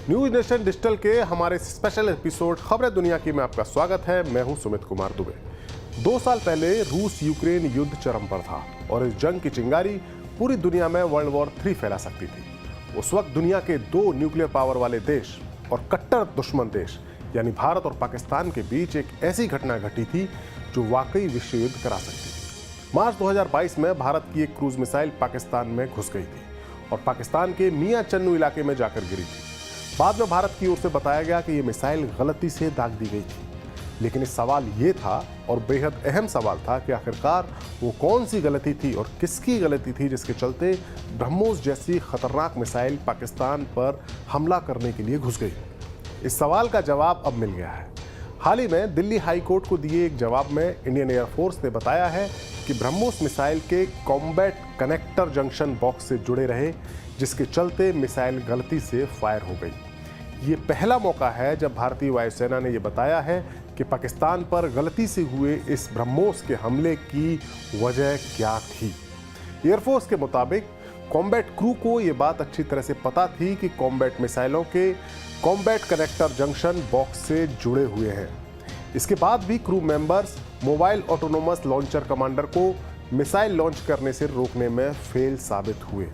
News nation digital के हमारे special episode खबरें दुनिया की में आपका स्वागत है। मैं हूं सुमित कुमार दुबे। 2 साल पहले रूस यूक्रेन युद्ध चरम पर था और इस जंग की चिंगारी पूरी दुनिया में वर्ल्ड वॉर 3 फैला सकती थी। उस वक्त दुनिया के 2 न्यूक्लियर पावर वाले देश और कट्टर दुश्मन देश यानी भारत और पाकिस्तान के बीच एक ऐसी घटना घटी थी जो वाकई विश्व युद्ध करा सकती थी। मार्च 2022 में भारत की एक क्रूज मिसाइल पाकिस्तान में घुस गई थी और पाकिस्तान के मियां चन्नू इलाके में जाकर गिरी थी। बाद में भारत की ओर से बताया गया कि यह मिसाइल गलती से दाग दी गई थी, लेकिन इस सवाल ये था और बेहद अहम सवाल था कि आखिरकार वो कौन सी गलती थी और किसकी गलती थी जिसके चलते ब्रह्मोस जैसी खतरनाक मिसाइल पाकिस्तान पर हमला करने के लिए घुस गई। इस सवाल का जवाब अब मिल गया है। हाल ही में दिल्ली हाई कोर्ट को दिए एक जवाब में इंडियन एयरफोर्स ने बताया है कि ब्रह्मोस मिसाइल के कॉम्बैट कनेक्टर जंक्शन बॉक्स से जुड़े रहे, जिसके चलते मिसाइल गलती से फायर हो गई। ये पहला मौका है जब भारतीय वायुसेना ने यह बताया है कि पाकिस्तान पर गलती से हुए इस ब्रह्मोस के हमले की वजह क्या थी। एयरफोर्स के मुताबिक कॉम्बैट क्रू को यह बात अच्छी तरह से पता थी कि कॉम्बैट मिसाइलों के कॉम्बैट कनेक्टर जंक्शन बॉक्स से जुड़े हुए हैं। इसके बाद भी crew members mobile autonomous launcher commander को मिसाइल लॉन्च करने से रोकने में फेल साबित हुए।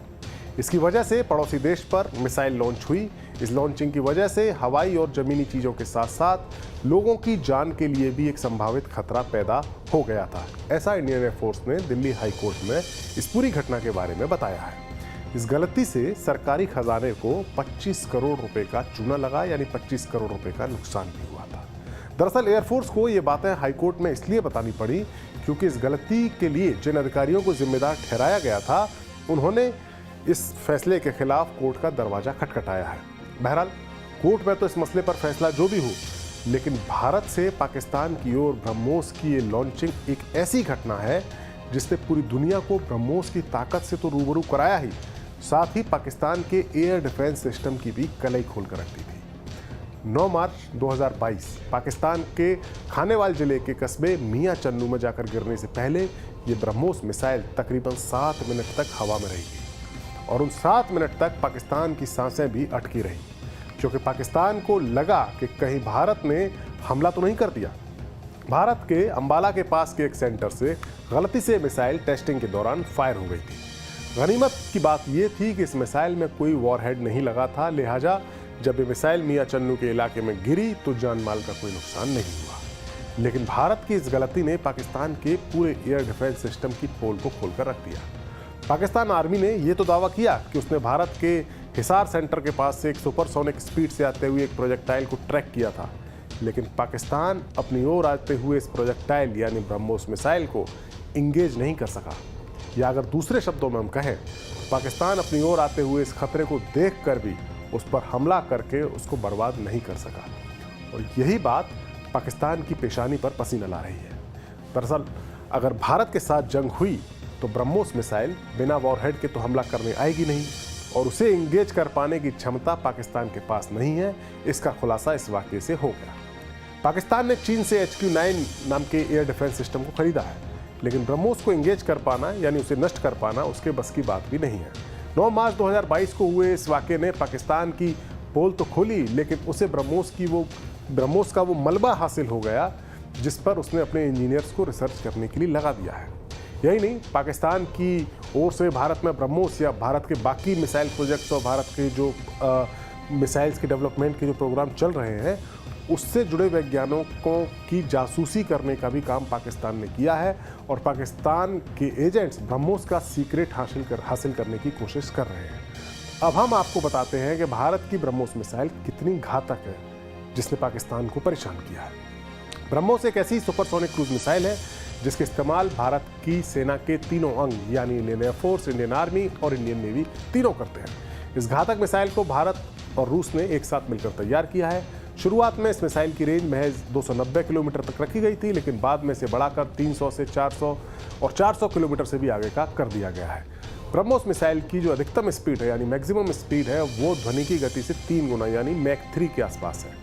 इसकी वजह से पड़ोसी देश पर मिसाइल लॉन्च हुई। इस लॉन्चिंग की वजह से हवाई और जमीनी चीज़ों के साथ साथ लोगों की जान के लिए भी एक संभावित खतरा पैदा हो गया था। ऐसा इंडियन एयरफोर्स ने दिल्ली हाई कोर्ट में इस पूरी घटना के बारे में बताया है। इस गलती से सरकारी खजाने को 25 करोड़ रुपए का चूना लगा, यानी 25 करोड़ रुपए का नुकसान भी हुआ था। दरअसल एयरफोर्स को ये बातें हाईकोर्ट में इसलिए बतानी पड़ी क्योंकि इस गलती के लिए जिन अधिकारियों को जिम्मेदार ठहराया गया था, उन्होंने इस फैसले के खिलाफ कोर्ट का दरवाजा खटखटाया है। बहरहाल कोर्ट में तो इस मसले पर फैसला जो भी हो, लेकिन भारत से पाकिस्तान की ओर ब्रह्मोस की ये लॉन्चिंग एक ऐसी घटना है जिसने पूरी दुनिया को ब्रह्मोस की ताकत से तो रूबरू कराया ही, साथ ही पाकिस्तान के एयर डिफेंस सिस्टम की भी कलई खोल कर रख दी थी। 9 मार्च 2022 पाकिस्तान के खानेवाल जिले के कस्बे मियां चन्नू में जाकर गिरने से पहले ये ब्रह्मोस मिसाइल तकरीबन 7 मिनट तक हवा में रहेगी और उन 7 मिनट तक पाकिस्तान की सांसें भी अटकी रही, क्योंकि पाकिस्तान को लगा कि कहीं भारत ने हमला तो नहीं कर दिया। भारत के अंबाला के पास के एक सेंटर से गलती से मिसाइल टेस्टिंग के दौरान फायर हो गई थी। गनीमत की बात यह थी कि इस मिसाइल में कोई वॉरहेड नहीं लगा था, लिहाजा जब ये मिसाइल मियां चन्नू के इलाके में गिरी तो जान माल का कोई नुकसान नहीं हुआ। लेकिन भारत की इस गलती ने पाकिस्तान के पूरे एयर डिफेंस सिस्टम की पोल को खोलकर रख दिया। पाकिस्तान आर्मी ने यह तो दावा किया कि उसने भारत के हिसार सेंटर के पास से एक सुपरसोनिक स्पीड से आते हुए एक प्रोजेक्टाइल को ट्रैक किया था, लेकिन पाकिस्तान अपनी ओर आते हुए इस प्रोजेक्टाइल यानी ब्रह्मोस मिसाइल को इंगेज नहीं कर सका, या अगर दूसरे शब्दों में हम कहें, पाकिस्तान अपनी ओर आते हुए इस खतरे को देखकर भी उस पर हमला करके उसको बर्बाद नहीं कर सका। और यही बात पाकिस्तान की पेशानी पर पसीना ला रही है। दरअसल अगर भारत के साथ जंग हुई तो ब्रह्मोस मिसाइल बिना वॉरहेड के तो हमला करने आएगी नहीं और उसे इंगेज कर पाने की क्षमता पाकिस्तान के पास नहीं है। इसका खुलासा इस वाकये से हो गया। पाकिस्तान ने चीन से HQ-9 नाम के एयर डिफेंस सिस्टम को खरीदा है, लेकिन ब्रह्मोस को इंगेज कर पाना यानी उसे नष्ट कर पाना उसके बस की बात भी नहीं है। 9 मार्च 2022 को हुए इस वाकये ने पाकिस्तान की पोल तो खोली, लेकिन उसे ब्रह्मोस का वो मलबा हासिल हो गया जिस पर उसने अपने इंजीनियर्स को रिसर्च करने के लिए लगा दिया है। यही नहीं, पाकिस्तान की ओर से भारत में ब्रह्मोस या भारत के बाकी मिसाइल प्रोजेक्ट्स और भारत के जो मिसाइल्स के डेवलपमेंट के जो प्रोग्राम चल रहे हैं, उससे जुड़े वैज्ञानिकों की जासूसी करने का भी काम पाकिस्तान ने किया है और पाकिस्तान के एजेंट्स ब्रह्मोस का सीक्रेट हासिल करने की कोशिश कर रहे हैं। अब हम आपको बताते हैं कि भारत की ब्रह्मोस मिसाइल कितनी घातक है जिसने पाकिस्तान को परेशान किया है। ब्रह्मोस एक ऐसी सुपरसोनिक क्रूज मिसाइल है जिसके इस्तेमाल भारत की सेना के तीनों अंग यानी इंडियन एयरफोर्स, इंडियन आर्मी और इंडियन नेवी तीनों करते हैं। इस घातक मिसाइल को भारत और रूस ने एक साथ मिलकर तैयार किया है। शुरुआत में इस मिसाइल की रेंज महज 290 किलोमीटर तक रखी गई थी, लेकिन बाद में इसे बढ़ाकर 300 से 400 और 400 किलोमीटर से भी आगे का कर दिया गया है। ब्रह्मोस मिसाइल की जो अधिकतम स्पीड है यानी मैक्सिमम स्पीड है, वो ध्वनि की गति से 3 गुना यानी मैक 3 के आसपास है।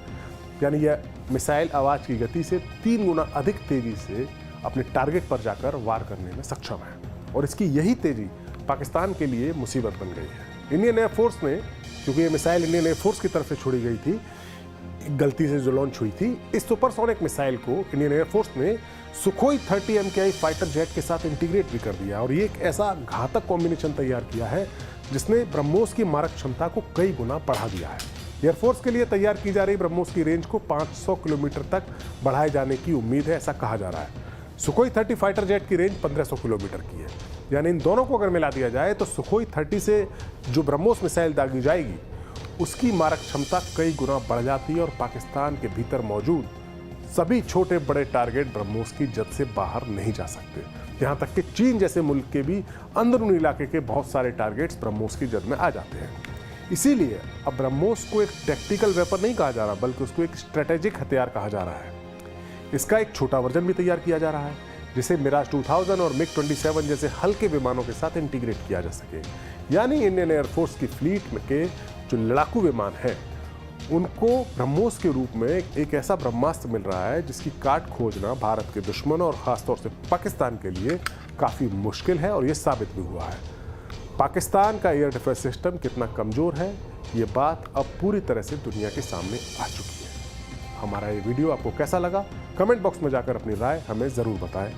यानी यह मिसाइल आवाज़ की गति से 3 गुना अधिक तेज़ी से अपने टारगेट पर जाकर वार करने में सक्षम है और इसकी यही तेज़ी पाकिस्तान के लिए मुसीबत बन गई है। इंडियन एयरफोर्स ने क्योंकि ये मिसाइल इंडियन एयरफोर्स की तरफ से छोड़ी गई थी, गलती से जो लॉन्च हुई थी। इस सुपरसोनिक मिसाइल को इंडियन एयरफोर्स ने सुखोई 30 MKI फाइटर जेट के साथ इंटीग्रेट भी कर दिया और ये एक ऐसा घातक कॉम्बिनेशन तैयार किया है जिसने ब्रह्मोस की मारक क्षमता को कई गुना बढ़ा दिया है। एयरफोर्स के लिए तैयार की जा रही ब्रह्मोस की रेंज को 500 किलोमीटर तक बढ़ाए जाने की उम्मीद है, ऐसा कहा जा रहा है। सुखोई 30 फाइटर जेट की रेंज 1500 किलोमीटर की है, यानी इन दोनों को अगर मिला दिया जाए तो सुखोई 30 से जो ब्रह्मोस मिसाइल दागी जाएगी उसकी मारक क्षमता कई गुना बढ़ जाती है और पाकिस्तान के भीतर मौजूद सभी छोटे बड़े टारगेट ब्रह्मोस की जद से बाहर नहीं जा सकते। यहाँ तक कि चीन जैसे मुल्क के भी अंदरूनी इलाके के बहुत सारे टारगेट्स ब्रह्मोस की जद में आ जाते हैं। इसीलिए अब ब्रह्मोस को एक टैक्टिकल वेपन नहीं कहा जा रहा, बल्कि उसको एक स्ट्रेटेजिक हथियार कहा जा रहा है। इसका एक छोटा वर्जन भी तैयार किया जा रहा है जिसे मिराज 2000 और मिग 27 जैसे हल्के विमानों के साथ इंटीग्रेट किया जा सके। यानी इंडियन एयरफोर्स की फ्लीट में के जो लड़ाकू विमान हैं उनको ब्रह्मोस के रूप में एक ऐसा ब्रह्मास्त्र मिल रहा है जिसकी काट खोजना भारत के दुश्मनों और खासतौर से पाकिस्तान के लिए काफ़ी मुश्किल है और ये साबित भी हुआ है। पाकिस्तान का एयर डिफेंस सिस्टम कितना कमज़ोर है ये बात अब पूरी तरह से दुनिया के सामने आ चुकी है। हमारा ये वीडियो आपको कैसा लगा? कमेंट बॉक्स में जाकर अपनी राय हमें ज़रूर बताएं।